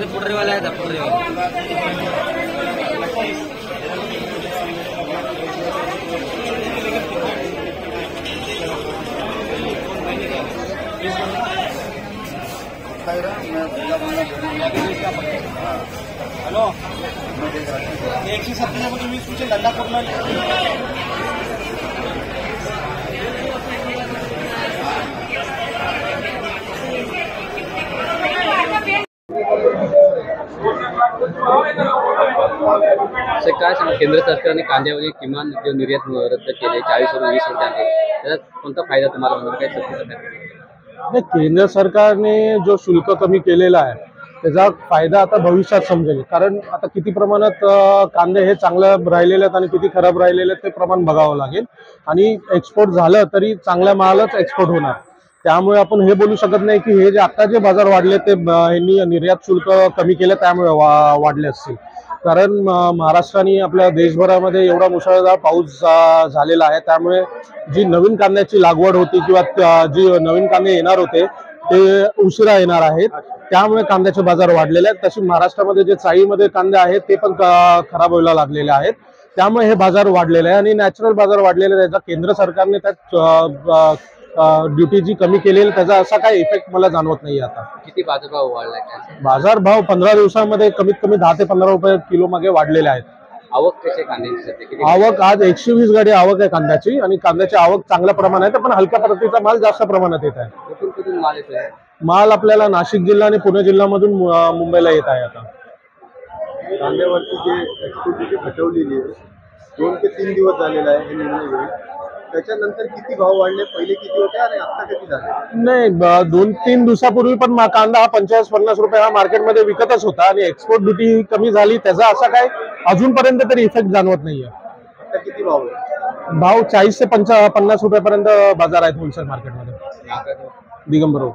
पुडरे वाला है पुडरे वाला हेलो 127 धंदा पूर्ण काय सांगा, केंद्र सरकारने कांद्यावरील किमान जो निर्यात रद्द केले 40 वरून 20 रुपयांनी, त्याचा कोणता फायदा तुम्हाला होणार काय सत्तेचा? केंद्र सरकारने जो शुल्क कमी केलेला आहे त्याचा फायदा आता भविष्यात समजेल, कारण आता किती प्रमाणात कांदे हे चांगलं राहिलेले आहेत आणि किती खराब राहिलेले आहेत ते प्रमाण बघावं लागेल. आणि एक्सपोर्ट झालं तरी चांगल्या मालच एक्सपोर्ट होणार. त्यामुळे आपण हे बोलू शकत नाही की हे जे आता जे बाजार वाढले ते यांनी निर्यात शुल्क कमी केलं त्यामुळे वाढले असतील. कारण महाराष्ट्र आणि आपल्या देशभरामध्ये एवढा मुसळधार पाऊस झालेला आहे, त्यामुळे जी नवीन कांद्याची लागवड होती किंवा जी नवीन कांदे येणार होते ते उशिरा येणार आहेत, त्यामुळे कांद्याचे बाजार वाढलेले आहेत. तशी महाराष्ट्रामध्ये जे चाळीमध्ये कांदे आहेत ते पण खराब व्हायला लागलेले आहेत, त्यामुळे हे बाजार वाढलेले आहे. आणि नॅचरल बाजार वाढलेले त्याचा केंद्र सरकारने त्यात ड्युटी जी कमी केलेली त्याचा असा काही इफेक्ट मला जाणवत नाही. आता किती बाजारभाव वाढलाय? बाजारभाव 15 दिवसामध्ये कमीत कमी 10 ते 15 रुपये किलो मागे वाढलेले आहेत. आवक कशी कांद्याची? आवक आज 120 गाडी आवक आहे कांद्याची, आणि कांद्याची आवक चांगल्या प्रमाणात आहे, पण हलक्या प्रतीचा माल जास्त प्रमाणात येत आहे. कुठून कुठून माल येतोय? माल आपल्याला नाशिक जिल्हा आणि पुणे जिल्ह्यामधून मुंबईला येत आहे. आता कांद्यावरची जे एक्सपोर्ट ड्युटी हटवलेली आहे 2 ते 3 दिवस झालेला आहे हे निर्णय घेऊन, त्याच्यानंतर किती भाव वाढले, पहिले किती होते आणि आता किती झाले? नाही, 2-3 दिवसापूर्वी पण कांदा हा 45-50 रुपये हा मार्केटमध्ये विकतच होता, आणि एक्सपोर्ट ड्युटी कमी झाली त्याचा असा काय अजूनपर्यंत तरी इफेक्ट जाणवत नाहीये. आता किती भाव आहे? भाव 40 ते 50 रुपयापर्यंत बाजार आहेत होलसेल मार्केटमध्ये. दिगंबर रोड.